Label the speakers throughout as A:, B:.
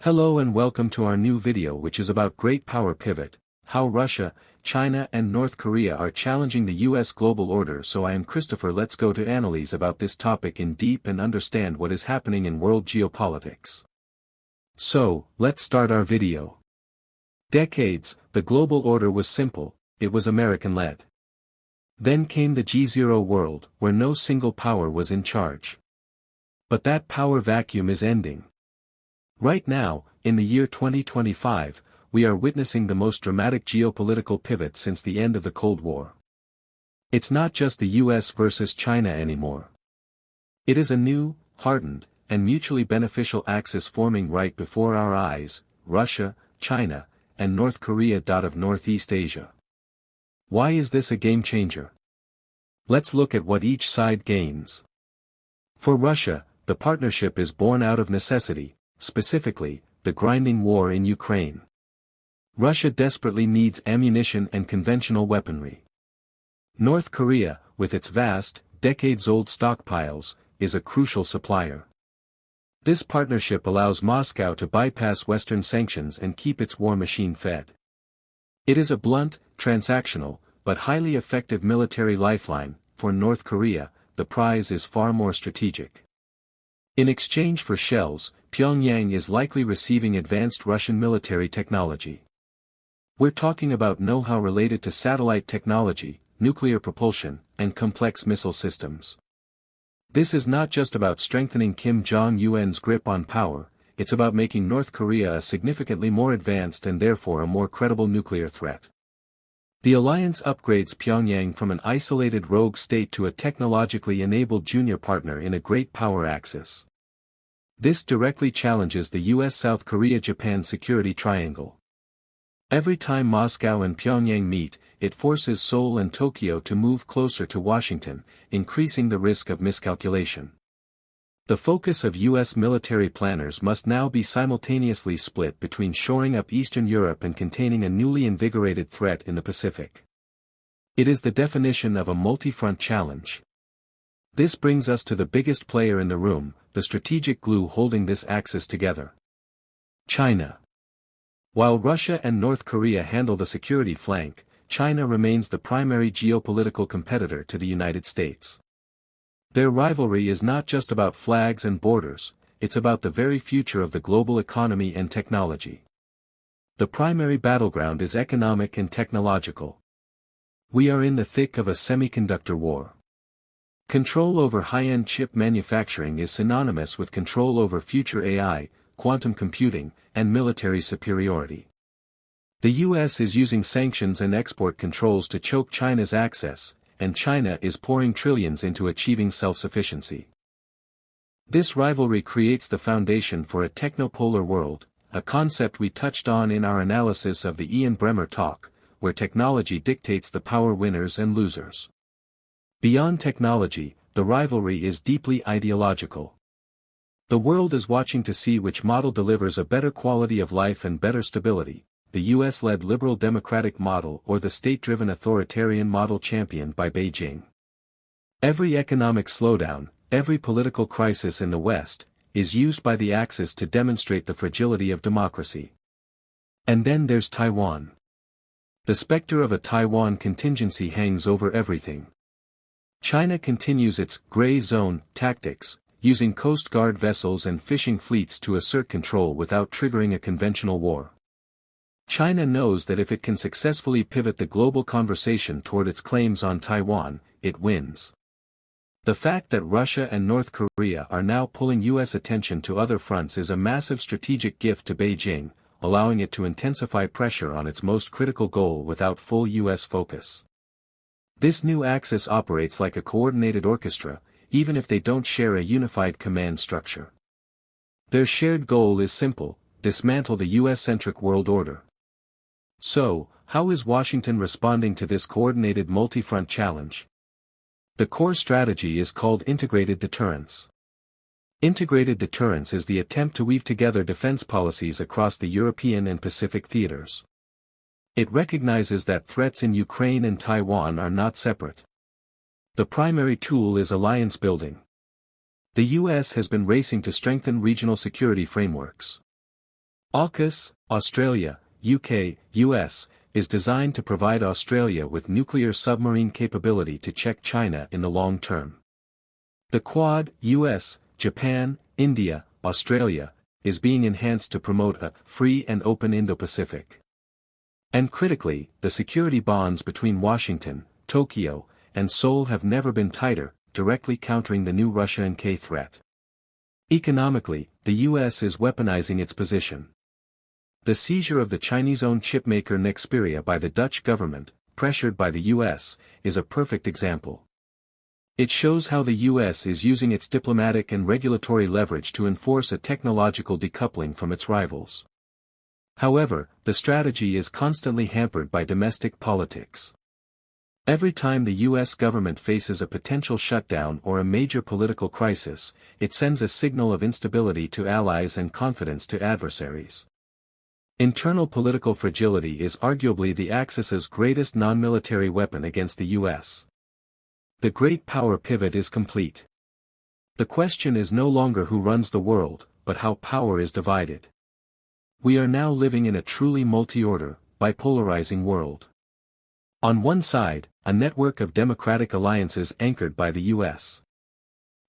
A: Hello and welcome to our new video, which is about Great Power Pivot, how Russia, China and North Korea are challenging the US global order. So I am Christopher. Let's go to analyze about this topic in deep and understand what is happening in world geopolitics. So, let's start our video. Decades, the global order was simple, it was American-led. Then came the G0 world, where no single power was in charge. But that power vacuum is ending. Right now, in the year 2025, we are witnessing the most dramatic geopolitical pivot since the end of the Cold War. It's not just the US versus China anymore. It is a new, hardened, and mutually beneficial axis forming right before our eyes: Russia, China, and North Korea. Of Northeast Asia. Why is this a game changer? Let's look at what each side gains. For Russia, the partnership is born out of necessity, specifically, the grinding war in Ukraine. Russia desperately needs ammunition and conventional weaponry. North Korea, with its vast, decades-old stockpiles, is a crucial supplier. This partnership allows Moscow to bypass Western sanctions and keep its war machine fed. It is a blunt, transactional, but highly effective military lifeline. For North Korea, the prize is far more strategic. In exchange for shells, Pyongyang is likely receiving advanced Russian military technology. We're talking about know-how related to satellite technology, nuclear propulsion, and complex missile systems. This is not just about strengthening Kim Jong-un's grip on power, it's about making North Korea a significantly more advanced and therefore a more credible nuclear threat. The alliance upgrades Pyongyang from an isolated rogue state to a technologically enabled junior partner in a great power axis. This directly challenges the US-South Korea-Japan security triangle. Every time Moscow and Pyongyang meet, it forces Seoul and Tokyo to move closer to Washington, increasing the risk of miscalculation. The focus of US military planners must now be simultaneously split between shoring up Eastern Europe and containing a newly invigorated threat in the Pacific. It is the definition of a multi-front challenge. This brings us to the biggest player in the room, the strategic glue holding this axis together: China. While Russia and North Korea handle the security flank, China remains the primary geopolitical competitor to the United States. Their rivalry is not just about flags and borders, it's about the very future of the global economy and technology. The primary battleground is economic and technological. We are in the thick of a semiconductor war. Control over high-end chip manufacturing is synonymous with control over future AI, quantum computing, and military superiority. The US is using sanctions and export controls to choke China's access, and China is pouring trillions into achieving self-sufficiency. This rivalry creates the foundation for a technopolar world, a concept we touched on in our analysis of the Ian Bremmer talk, where technology dictates the power winners and losers. Beyond technology, the rivalry is deeply ideological. The world is watching to see which model delivers a better quality of life and better stability: the US-led liberal democratic model or the state-driven authoritarian model championed by Beijing. Every economic slowdown, every political crisis in the West, is used by the Axis to demonstrate the fragility of democracy. And then there's Taiwan. The specter of a Taiwan contingency hangs over everything. China continues its gray zone tactics, using Coast Guard vessels and fishing fleets to assert control without triggering a conventional war. China knows that if it can successfully pivot the global conversation toward its claims on Taiwan, it wins. The fact that Russia and North Korea are now pulling US attention to other fronts is a massive strategic gift to Beijing, allowing it to intensify pressure on its most critical goal without full US focus. This new axis operates like a coordinated orchestra, even if they don't share a unified command structure. Their shared goal is simple: dismantle the US-centric world order. So, how is Washington responding to this coordinated multi-front challenge? The core strategy is called Integrated Deterrence. Integrated Deterrence is the attempt to weave together defense policies across the European and Pacific theaters. It recognizes that threats in Ukraine and Taiwan are not separate. The primary tool is alliance building. The US has been racing to strengthen regional security frameworks. AUKUS, Australia, UK, US, is designed to provide Australia with nuclear submarine capability to check China in the long term. The Quad, US, Japan, India, Australia, is being enhanced to promote a free and open Indo-Pacific. And critically, the security bonds between Washington, Tokyo, and Seoul have never been tighter, directly countering the new Russia and K threat. Economically, the US is weaponizing its position. The seizure of the Chinese-owned chipmaker Nexperia by the Dutch government, pressured by the US, is a perfect example. It shows how the US is using its diplomatic and regulatory leverage to enforce a technological decoupling from its rivals. However, the strategy is constantly hampered by domestic politics. Every time the US government faces a potential shutdown or a major political crisis, it sends a signal of instability to allies and confidence to adversaries. Internal political fragility is arguably the Axis's greatest non-military weapon against the US. The great power pivot is complete. The question is no longer who runs the world, but how power is divided. We are now living in a truly multi-order, bipolarizing world. On one side, a network of democratic alliances anchored by the US.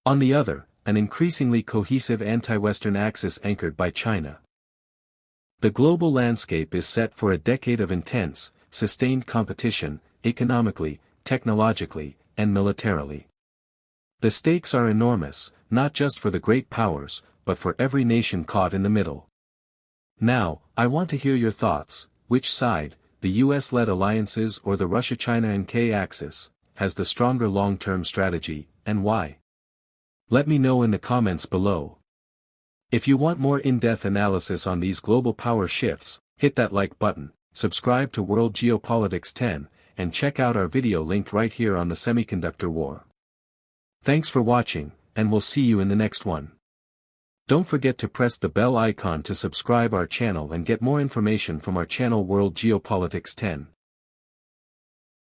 A: On the other, an increasingly cohesive anti-Western axis anchored by China. The global landscape is set for a decade of intense, sustained competition, economically, technologically, and militarily. The stakes are enormous, not just for the great powers, but for every nation caught in the middle. Now, I want to hear your thoughts. Which side, the US-led alliances or the Russia-China and K axis, has the stronger long-term strategy, and why? Let me know in the comments below. If you want more in-depth analysis on these global power shifts, hit that like button, subscribe to World Geopolitics 10, and check out our video linked right here on the semiconductor war. Thanks for watching, and we'll see you in the next one. Don't forget to press the bell icon to subscribe our channel and get more information from our channel World Geopolitics 10.